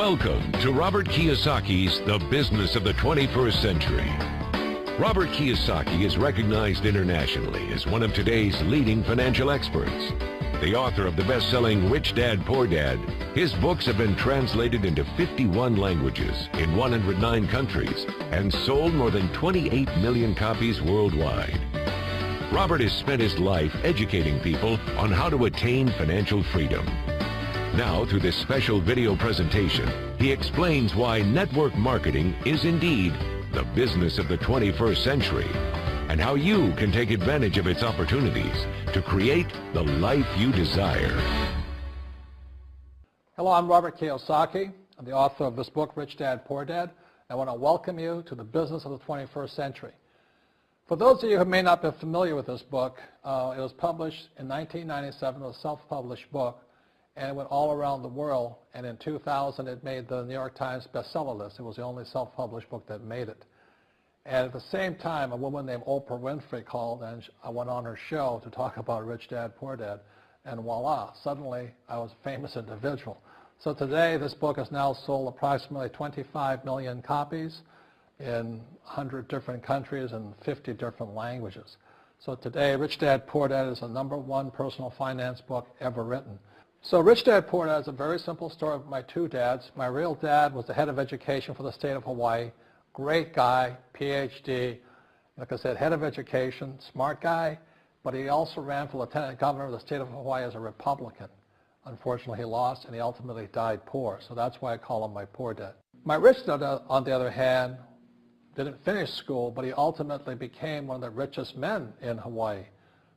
Welcome to Robert Kiyosaki's The Business of the 21st Century. Robert Kiyosaki is recognized internationally as one of today's leading financial experts. The author of the best-selling Rich Dad, Poor Dad, his books have been translated into 51 languages in 109 countries and sold more than 28 million copies worldwide. Robert has spent his life educating people on how to attain financial freedom. Now, through this special video presentation, he explains why network marketing is indeed the business of the 21st century and how you can take advantage of its opportunities to create the life you desire. Hello, I'm Robert Kiyosaki. I'm the author of this book, Rich Dad, Poor Dad. I want to welcome you to the business of the 21st century. For those of you who may not be familiar with this book, it was published in 1997. It was a self-published book, and it went all around the world, and in 2000 it made the New York Times bestseller list. It was the only self-published book that made it. And at the same time, a woman named Oprah Winfrey called, and I went on her show to talk about Rich Dad, Poor Dad, and voila, suddenly I was a famous individual. So today this book has now sold approximately 25 million copies in 100 different countries and 50 different languages. So today, Rich Dad, Poor Dad is the #1 personal finance book ever written. So Rich Dad, Poor Dad is a very simple story of my two dads. My real dad was the head of education for the state of Hawaii. Great guy, PhD, like I said, head of education, smart guy, but he also ran for lieutenant governor of the state of Hawaii as a Republican. Unfortunately, he lost, and he ultimately died poor, so that's why I call him my poor dad. My rich dad, on the other hand, didn't finish school, but he ultimately became one of the richest men in Hawaii.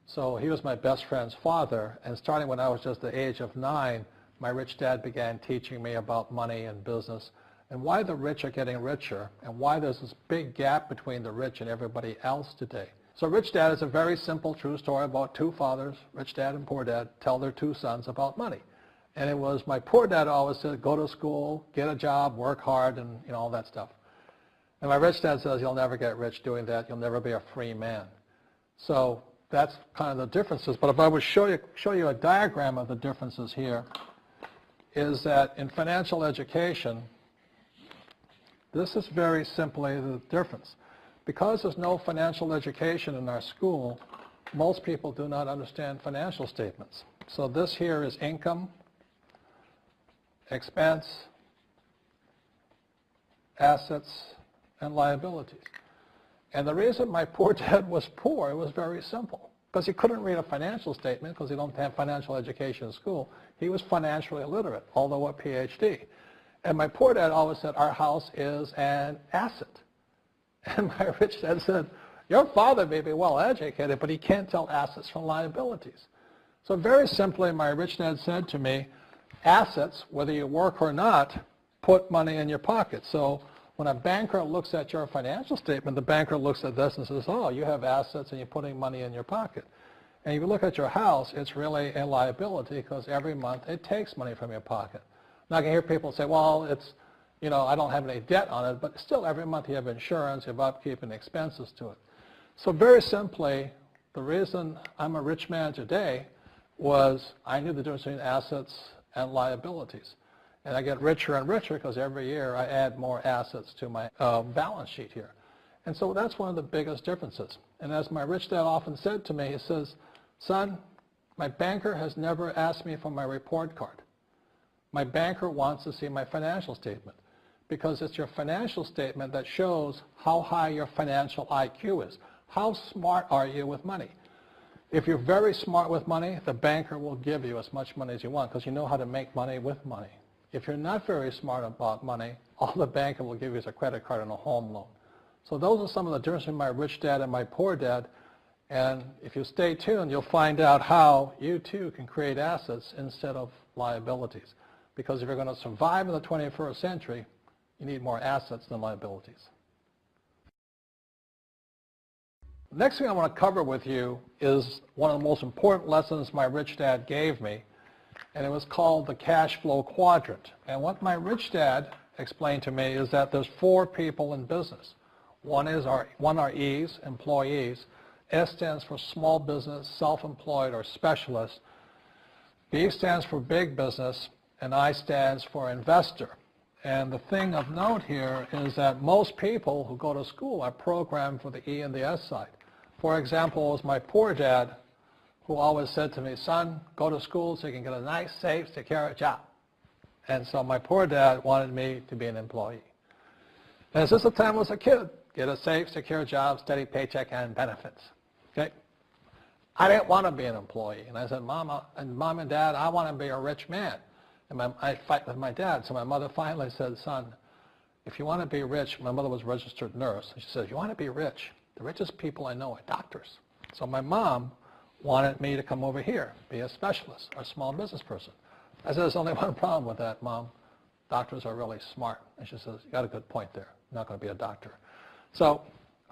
So he was my best friend's father, and starting when I was just the age of 9, my rich dad began teaching me about money and business and why the rich are getting richer and why there's this big gap between the rich and everybody else today. So Rich Dad is a very simple, true story about two fathers, Rich Dad and Poor Dad, tell their two sons about money. And it was my poor dad always said, go to school, get a job, work hard, and all that stuff. And my rich dad says, you'll never get rich doing that. You'll never be a free man. So that's kind of the differences. But if I would show you a diagram of the differences here, is that in financial education, this is very simply the difference. Because there's no financial education in our school, most people do not understand financial statements. So this here is income, expense, assets, and liabilities. And the reason my poor dad was poor, it was very simple. Because he couldn't read a financial statement because he don't have financial education in school. He was financially illiterate, although a PhD. And my poor dad always said, our house is an asset. And my rich dad said, your father may be well educated, but he can't tell assets from liabilities. So very simply, my rich dad said to me, assets, whether you work or not, put money in your pocket. So when a banker looks at your financial statement, the banker looks at this and says, oh, you have assets and you're putting money in your pocket. And if you look at your house, it's really a liability because every month it takes money from your pocket. Now I can hear people say, well, it's, I don't have any debt on it, but still every month you have insurance, you have upkeep and expenses to it. So very simply, the reason I'm a rich man today was I knew the difference between assets and liabilities. And I get richer and richer because every year I add more assets to my balance sheet here. And so that's one of the biggest differences. And as my rich dad often said to me, he says, son, my banker has never asked me for my report card. My banker wants to see my financial statement because it's your financial statement that shows how high your financial IQ is. How smart are you with money? If you're very smart with money, the banker will give you as much money as you want because you know how to make money with money. If you're not very smart about money, all the banker will give you is a credit card and a home loan. So those are some of the differences between my rich dad and my poor dad. And if you stay tuned, you'll find out how you too can create assets instead of liabilities. Because if you're going to survive in the 21st century, you need more assets than liabilities. The next thing I want to cover with you is one of the most important lessons my rich dad gave me, and it was called the cash flow quadrant. And what my rich dad explained to me is that there's 4 people in business. One are E's, employees. S stands for small business, self-employed, or specialist. B stands for big business, and I stands for investor. And the thing of note here is that most people who go to school are programmed for the E and the S side. For example, it was my poor dad who always said to me, son, go to school so you can get a nice, safe, secure job. And so my poor dad wanted me to be an employee. And since the time I was a kid, get a safe, secure job, steady paycheck, and benefits. Okay? I didn't want to be an employee. And I said, Mom and Dad, I want to be a rich man. And I fight with my dad. So my mother finally said, son, if you want to be rich, my mother was a registered nurse. And she said, if you want to be rich, the richest people I know are doctors. So my mom wanted me to come over here, be a specialist or a small business person. I said, there's only one problem with that, Mom. Doctors are really smart. And she says, you got a good point there. I'm not going to be a doctor. So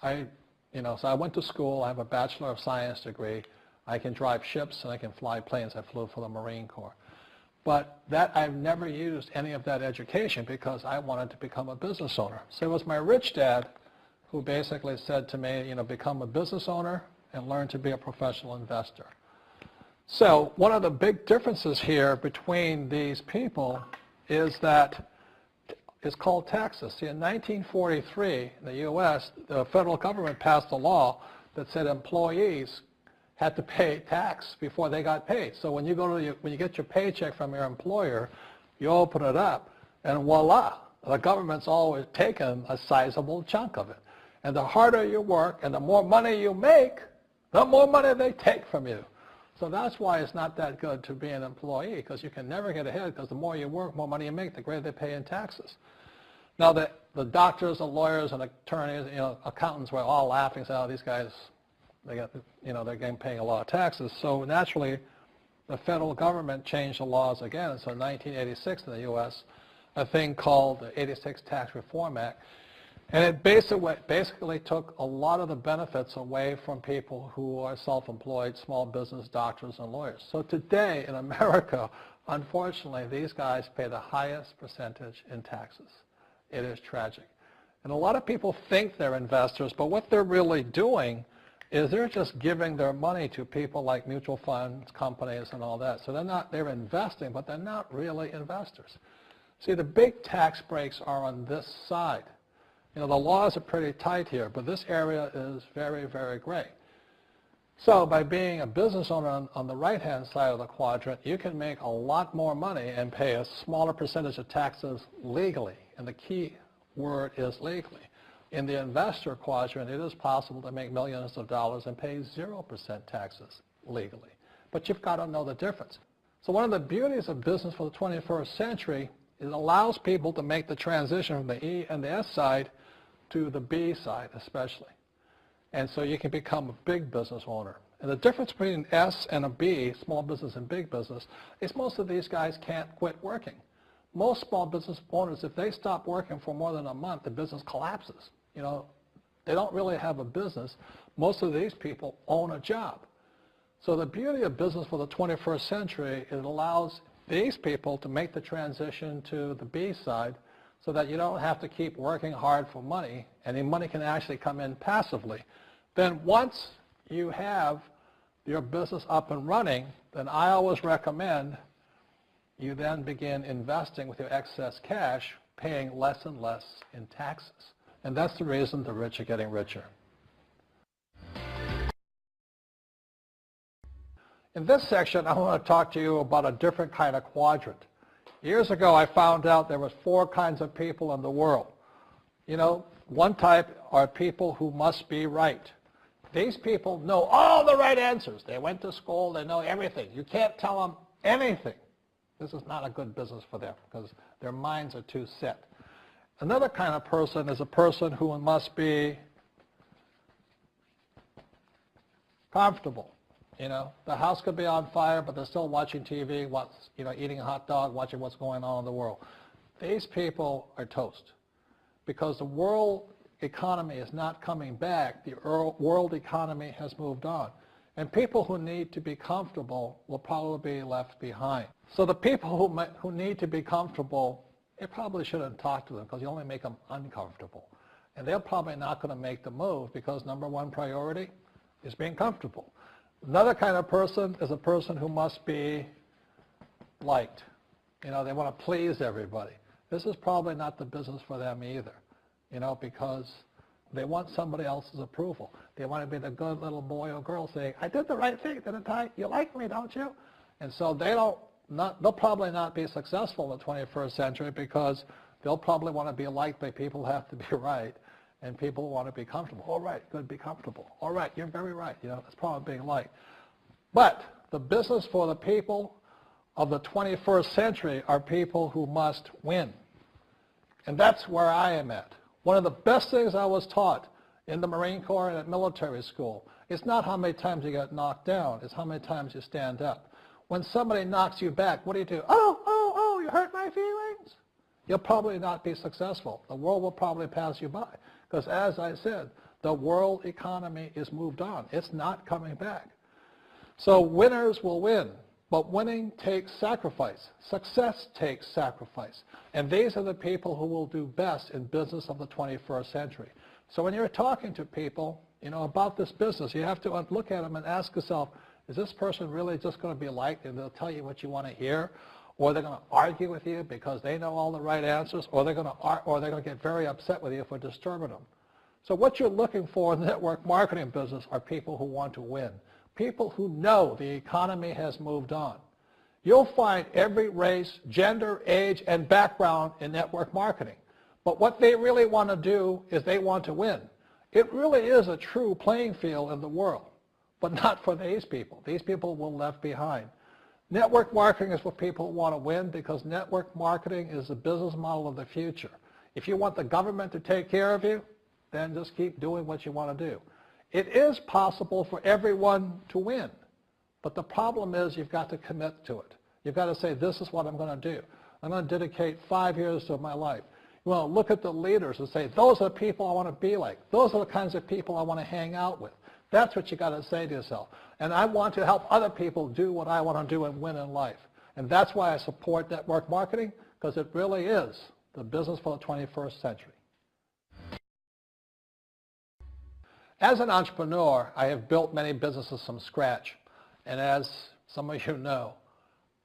I went to school. I have a Bachelor of Science degree. I can drive ships and I can fly planes. I flew for the Marine Corps. But I've never used any of that education because I wanted to become a business owner. So it was my rich dad who basically said to me, become a business owner and learn to be a professional investor. So one of the big differences here between these people is that it's called taxes. See, in 1943, in the U.S., the federal government passed a law that said employees had to pay tax before they got paid. So when you get your paycheck from your employer, you open it up, and voila, the government's always taken a sizable chunk of it. And the harder you work and the more money you make, the more money they take from you. So that's why it's not that good to be an employee, because you can never get ahead, because the more you work, more money you make, the greater they pay in taxes. Now, the doctors and lawyers and attorneys, accountants were all laughing, saying, oh, these guys, they're getting paying a lot of taxes. So naturally, the federal government changed the laws again. So in 1986 in the U.S., a thing called the 86 Tax Reform Act, and it basically took a lot of the benefits away from people who are self-employed, small business, doctors, and lawyers. So today in America, unfortunately, these guys pay the highest percentage in taxes. It is tragic. And a lot of people think they're investors, but what they're really doing is they're just giving their money to people like mutual funds, companies, and all that. So they're investing, but they're not really investors. See, the big tax breaks are on this side. The laws are pretty tight here, but this area is very, very gray. So by being a business owner on the right-hand side of the quadrant, you can make a lot more money and pay a smaller percentage of taxes legally. And the key word is legally. In the investor quadrant, it is possible to make millions of dollars and pay 0% taxes legally. But you've got to know the difference. So one of the beauties of business for the 21st century is it allows people to make the transition from the E and the S side to the B side especially. And so you can become a big business owner. And the difference between an S and a B, small business and big business, is most of these guys can't quit working. Most small business owners, if they stop working for more than a month, the business collapses. They don't really have a business. Most of these people own a job. So the beauty of business for the 21st century is it allows these people to make the transition to the B side so that you don't have to keep working hard for money, and the money can actually come in passively. Then once you have your business up and running, then I always recommend you then begin investing with your excess cash, paying less and less in taxes. And that's the reason the rich are getting richer. In this section, I want to talk to you about a different kind of quadrant. Years ago, I found out there was 4 kinds of people in the world. One type are people who must be right. These people know all the right answers. They went to school. They know everything. You can't tell them anything. This is not a good business for them because their minds are too set. Another kind of person is a person who must be comfortable. The house could be on fire, but they're still watching TV, eating a hot dog, watching what's going on in the world. These people are toast because the world economy is not coming back. The world economy has moved on. And people who need to be comfortable will probably be left behind. So the people who need to be comfortable, you probably shouldn't talk to them because you only make them uncomfortable. And they're probably not going to make the move because number one priority is being comfortable. Another kind of person is a person who must be liked. They want to please everybody. this is probably not the business for them either, because they want somebody else's approval. They want to be the good little boy or girl saying, I did the right thing, didn't I? You like me, don't you? And so they'll probably not be successful in the 21st century because they'll probably want to be liked by people who have to be right, and people want to be comfortable. All right, good, be comfortable. All right, you're very right. That's probably being liked. But the business for the people of the 21st century are people who must win. And that's where I am at. One of the best things I was taught in the Marine Corps and at military school is not how many times you get knocked down, it's how many times you stand up. When somebody knocks you back, what do? Oh, you hurt my feelings? You'll probably not be successful. The world will probably pass you by. Because as I said, the world economy is moved on. It's not coming back. So winners will win. But winning takes sacrifice. Success takes sacrifice. And these are the people who will do best in business of the 21st century. So when you're talking to people, about this business, you have to look at them and ask yourself, is this person really just going to be liked and they'll tell you what you want to hear? Or they're going to argue with you because they know all the right answers? Or they're going to get very upset with you for disturbing them? So what you're looking for in the network marketing business are people who want to win. People who know the economy has moved on. You'll find every race, gender, age, and background in network marketing. But what they really want to do is they want to win. It really is a true playing field in the world, but not for these people. These people will be left behind. Network marketing is for people who want to win because network marketing is the business model of the future. If you want the government to take care of you, then just keep doing what you want to do. It is possible for everyone to win, but the problem is you've got to commit to it. You've got to say, this is what I'm going to do. I'm going to dedicate 5 years of my life. You want to look at the leaders and say, those are the people I want to be like. Those are the kinds of people I want to hang out with. That's what you got to say to yourself. And I want to help other people do what I want to do and win in life. And that's why I support network marketing, because it really is the business for the 21st century. As an entrepreneur, I have built many businesses from scratch. And as some of you know,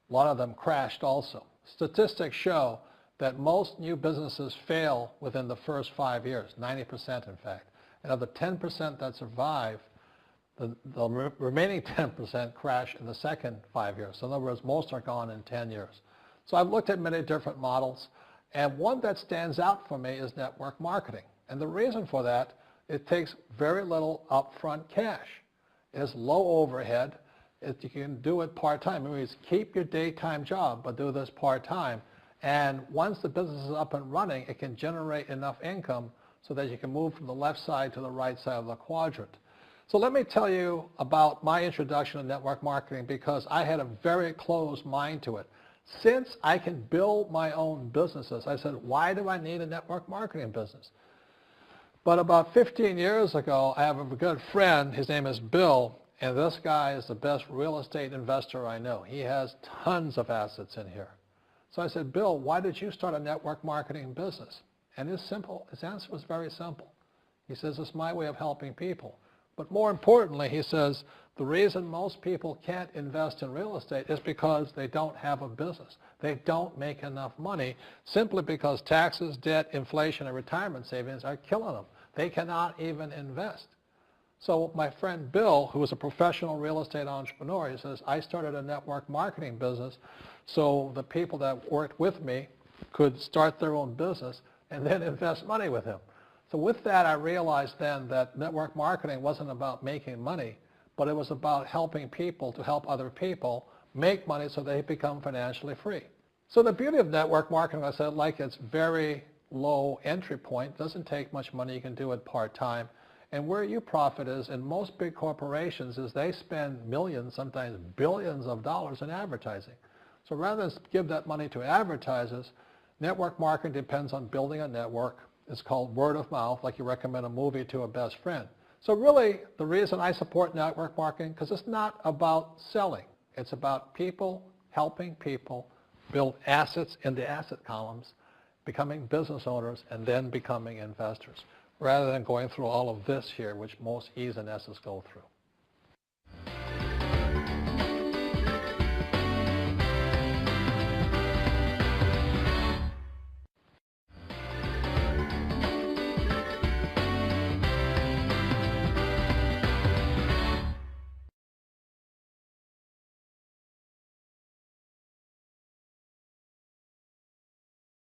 a lot of them crashed also. Statistics show that most new businesses fail within the first 5 years, 90% in fact. And of the 10% that survive, the remaining 10% crash in the second 5 years. So in other words, most are gone in 10 years. So I've looked at many different models, and one that stands out for me is network marketing. And the reason for that, it takes very little upfront cash. It's low overhead. You can do it part-time. It means keep your daytime job, but do this part-time. And once the business is up and running, it can generate enough income so that you can move from the left side to the right side of the quadrant. So let me tell you about my introduction to network marketing, because I had a very closed mind to it. Since I can build my own businesses, I said, why do I need a network marketing business? But about 15 years ago, I have a good friend. His name is Bill, and this guy is the best real estate investor I know. He has tons of assets in here. So I said, Bill, why did you start a network marketing business? And his answer was very simple. He says, it's my way of helping people. But more importantly, he says, the reason most people can't invest in real estate is because they don't have a business. They don't make enough money simply because taxes, debt, inflation, and retirement savings are killing them. They cannot even invest. So my friend Bill, who is a professional real estate entrepreneur, he says, I started a network marketing business so the people that worked with me could start their own business and then invest money with him. So with that, I realized then that network marketing wasn't about making money, but it was about helping people to help other people make money so they become financially free. So the beauty of network marketing, I said, like it's very low entry point, doesn't take much money, you can do it part-time. And where you profit is in most big corporations is they spend millions, sometimes billions of dollars in advertising. So rather than give that money to advertisers, network marketing depends on building a network. It's called word of mouth, like you recommend a movie to a best friend. So really, the reason I support network marketing, because it's not about selling. It's about people helping people build assets in the asset columns, becoming business owners, and then becoming investors, rather than going through all of this here, which most E's and S's go through.